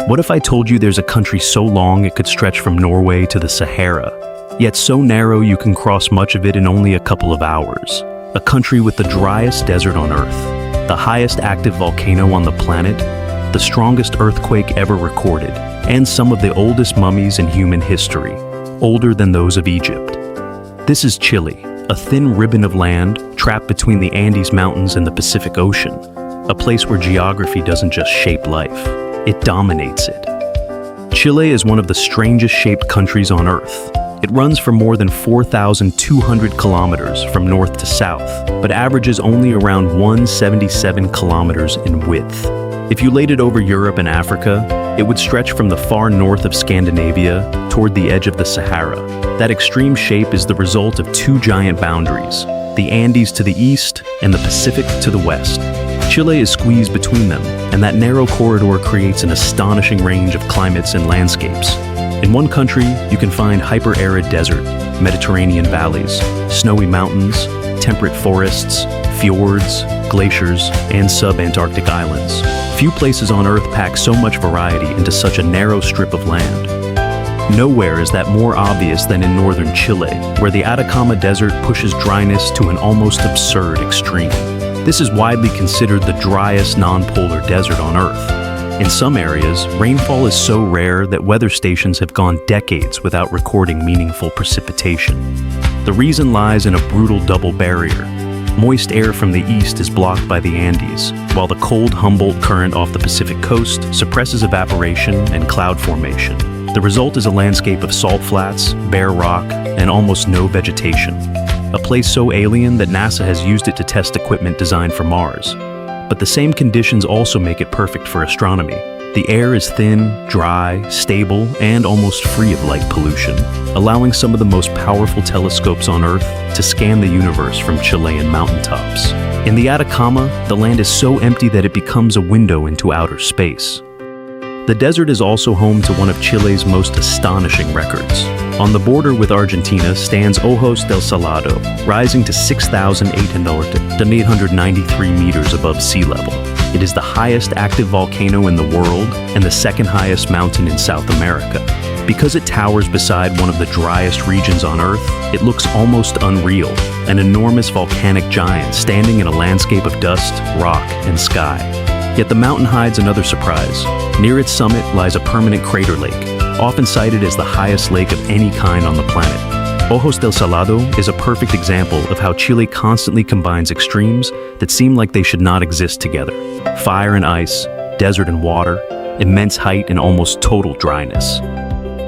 What if I told you there's a country so long it could stretch from Norway to the Sahara, yet so narrow you can cross much of it in only a couple of hours? A country with the driest desert on Earth, the highest active volcano on the planet, the strongest earthquake ever recorded, and some of the oldest mummies in human history, older than those of Egypt. This is Chile, a thin ribbon of land trapped between the Andes Mountains and the Pacific Ocean, a place where geography doesn't just shape life, it dominates it. Chile is one of the strangest shaped countries on Earth. It runs for more than 4,200 kilometers from north to south, but averages only around 177 kilometers in width. If you laid it over Europe and Africa, it would stretch from the far north of Scandinavia toward the edge of the Sahara. That extreme shape is the result of two giant boundaries, the Andes to the east and the Pacific to the west. Chile is squeezed between them, and that narrow corridor creates an astonishing range of climates and landscapes. In one country, you can find hyper-arid desert, Mediterranean valleys, snowy mountains, temperate forests, fjords, glaciers, and sub-Antarctic islands. Few places on Earth pack so much variety into such a narrow strip of land. Nowhere is that more obvious than in northern Chile, where the Atacama Desert pushes dryness to an almost absurd extreme. This is widely considered the driest non-polar desert on Earth. In some areas, rainfall is so rare that weather stations have gone decades without recording meaningful precipitation. The reason lies in a brutal double barrier. Moist air from the east is blocked by the Andes, while the cold Humboldt Current off the Pacific coast suppresses evaporation and cloud formation. The result is a landscape of salt flats, bare rock, and almost no vegetation. A place so alien that NASA has used it to test equipment designed for Mars. But the same conditions also make it perfect for astronomy. The air is thin, dry, stable, and almost free of light pollution, allowing some of the most powerful telescopes on Earth to scan the universe from Chilean mountaintops. In the Atacama, the land is so empty that it becomes a window into outer space. The desert is also home to one of Chile's most astonishing records. On the border with Argentina stands Ojos del Salado, rising to 6,893 meters above sea level. It is the highest active volcano in the world and the second highest mountain in South America. Because it towers beside one of the driest regions on Earth, it looks almost unreal, an enormous volcanic giant standing in a landscape of dust, rock, and sky. Yet the mountain hides another surprise. Near its summit lies a permanent crater lake, often cited as the highest lake of any kind on the planet. Ojos del Salado is a perfect example of how Chile constantly combines extremes that seem like they should not exist together. Fire and ice, desert and water, immense height and almost total dryness.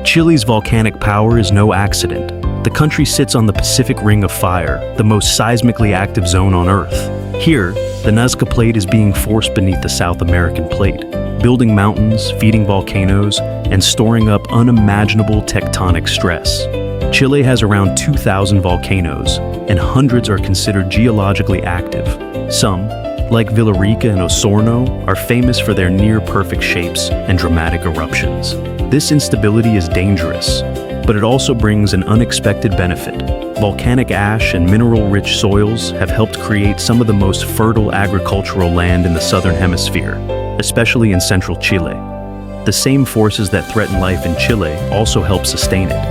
Chile's volcanic power is no accident. The country sits on the Pacific Ring of Fire, the most seismically active zone on Earth. Here, the Nazca Plate is being forced beneath the South American plate, building mountains, feeding volcanoes, and storing up unimaginable tectonic stress. Chile has around 2,000 volcanoes, and hundreds are considered geologically active. Some, like Villarrica and Osorno, are famous for their near-perfect shapes and dramatic eruptions. This instability is dangerous, but it also brings an unexpected benefit. Volcanic ash and mineral-rich soils have helped create some of the most fertile agricultural land in the southern hemisphere, especially in central Chile. The same forces that threaten life in Chile also help sustain it.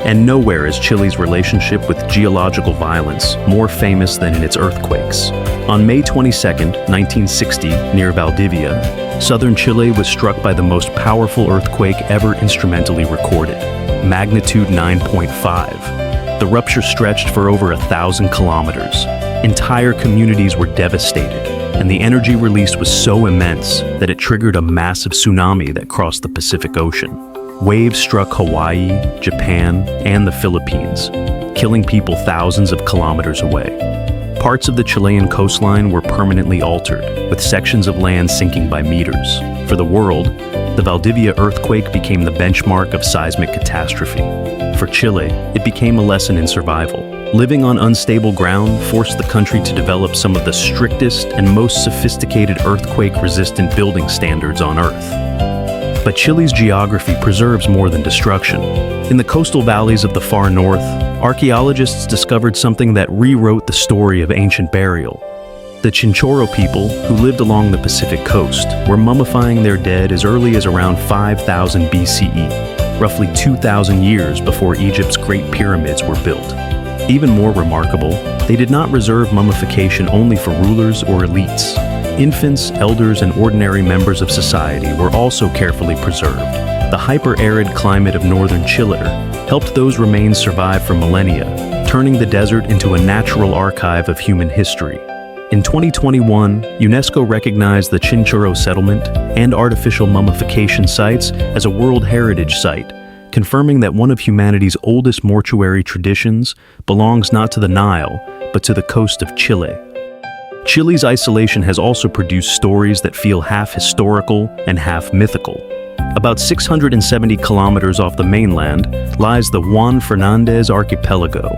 And nowhere is Chile's relationship with geological violence more famous than in its earthquakes. On May 22, 1960, near Valdivia, southern Chile was struck by the most powerful earthquake ever instrumentally recorded, magnitude 9.5. The rupture stretched for over 1,000 kilometers. Entire communities were devastated, and the energy released was so immense that it triggered a massive tsunami that crossed the Pacific Ocean. Waves struck Hawaii, Japan, and the Philippines, killing people thousands of kilometers away. Parts of the Chilean coastline were permanently altered, with sections of land sinking by meters. For the world, the Valdivia earthquake became the benchmark of seismic catastrophe. For Chile, it became a lesson in survival. Living on unstable ground forced the country to develop some of the strictest and most sophisticated earthquake-resistant building standards on Earth. But Chile's geography preserves more than destruction. In the coastal valleys of the far north, archaeologists discovered something that rewrote the story of ancient burial. The Chinchorro people, who lived along the Pacific coast, were mummifying their dead as early as around 5000 BCE, roughly 2,000 years before Egypt's Great Pyramids were built. Even more remarkable, they did not reserve mummification only for rulers or elites. Infants, elders, and ordinary members of society were also carefully preserved. The hyper-arid climate of northern Chile helped those remains survive for millennia, turning the desert into a natural archive of human history. In 2021, UNESCO recognized the Chinchorro settlement and artificial mummification sites as a World Heritage Site, confirming that one of humanity's oldest mortuary traditions belongs not to the Nile, but to the coast of Chile. Chile's isolation has also produced stories that feel half historical and half mythical. About 670 kilometers off the mainland lies the Juan Fernandez Archipelago.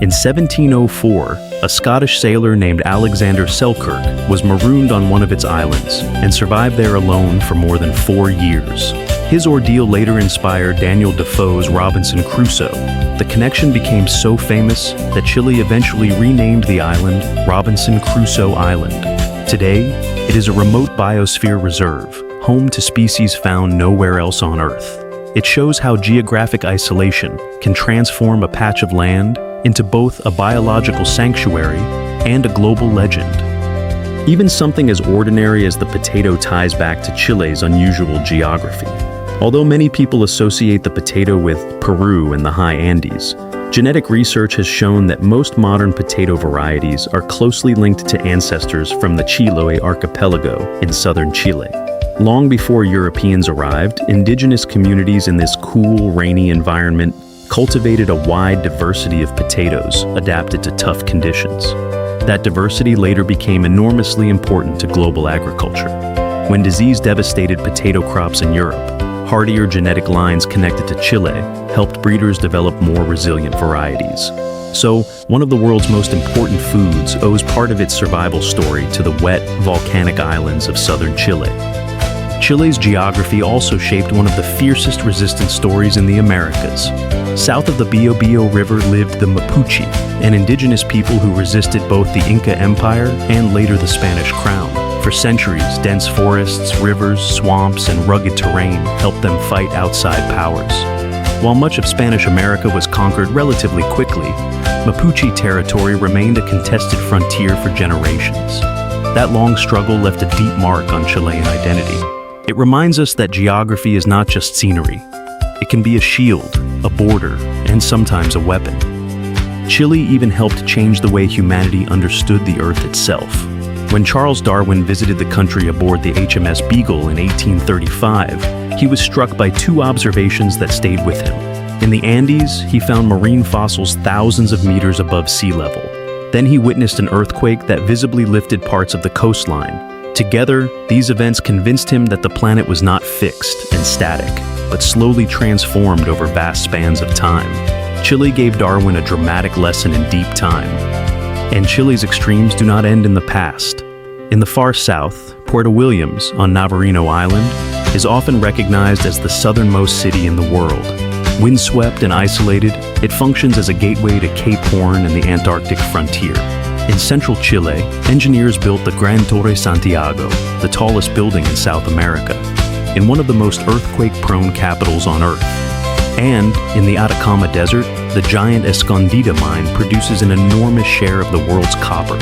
In 1704, a Scottish sailor named Alexander Selkirk was marooned on one of its islands and survived there alone for more than 4 years. His ordeal later inspired Daniel Defoe's Robinson Crusoe. The connection became so famous that Chile eventually renamed the island Robinson Crusoe Island. Today, it is a remote biosphere reserve, home to species found nowhere else on Earth. It shows how geographic isolation can transform a patch of land into both a biological sanctuary and a global legend. Even something as ordinary as the potato ties back to Chile's unusual geography. Although many people associate the potato with Peru and the high Andes, genetic research has shown that most modern potato varieties are closely linked to ancestors from the Chiloé archipelago in southern Chile. Long before Europeans arrived, indigenous communities in this cool, rainy environment cultivated a wide diversity of potatoes adapted to tough conditions. That diversity later became enormously important to global agriculture. When disease devastated potato crops in Europe, hardier genetic lines connected to Chile helped breeders develop more resilient varieties. So, one of the world's most important foods owes part of its survival story to the wet, volcanic islands of southern Chile. Chile's geography also shaped one of the fiercest resistance stories in the Americas. South of the Biobío River lived the Mapuche, an indigenous people who resisted both the Inca Empire and later the Spanish Crown. For centuries, dense forests, rivers, swamps, and rugged terrain helped them fight outside powers. While much of Spanish America was conquered relatively quickly, Mapuche territory remained a contested frontier for generations. That long struggle left a deep mark on Chilean identity. It reminds us that geography is not just scenery. It can be a shield, a border, and sometimes a weapon. Chile even helped change the way humanity understood the Earth itself. When Charles Darwin visited the country aboard the HMS Beagle in 1835, he was struck by 2 observations that stayed with him. In the Andes, he found marine fossils thousands of meters above sea level. Then he witnessed an earthquake that visibly lifted parts of the coastline. Together, these events convinced him that the planet was not fixed and static, but slowly transformed over vast spans of time. Chile gave Darwin a dramatic lesson in deep time. And Chile's extremes do not end in the past. In the far south, Puerto Williams on Navarino Island is often recognized as the southernmost city in the world. Windswept and isolated, it functions as a gateway to Cape Horn and the Antarctic frontier. In central Chile, engineers built the Gran Torre Santiago, the tallest building in South America, in one of the most earthquake-prone capitals on Earth. And in the Atacama Desert, the giant Escondida mine produces an enormous share of the world's copper,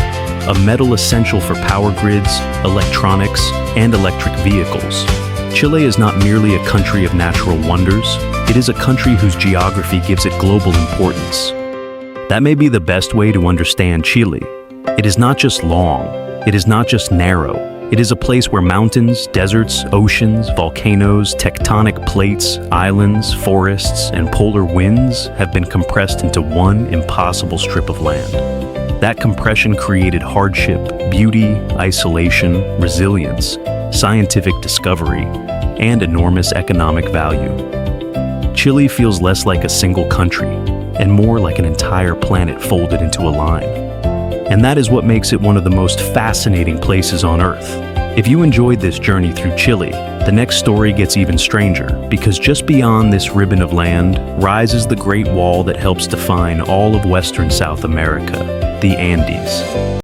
a metal essential for power grids, electronics, and electric vehicles. Chile is not merely a country of natural wonders, it is a country whose geography gives it global importance. That may be the best way to understand Chile. It is not just long, it is not just narrow. It is a place where mountains, deserts, oceans, volcanoes, tectonic plates, islands, forests, and polar winds have been compressed into one impossible strip of land. That compression created hardship, beauty, isolation, resilience, scientific discovery, and enormous economic value. Chile feels less like a single country and more like an entire planet folded into a line. And that is what makes it one of the most fascinating places on Earth. If you enjoyed this journey through Chile, the next story gets even stranger, because just beyond this ribbon of land rises the Great Wall that helps define all of Western South America, the Andes.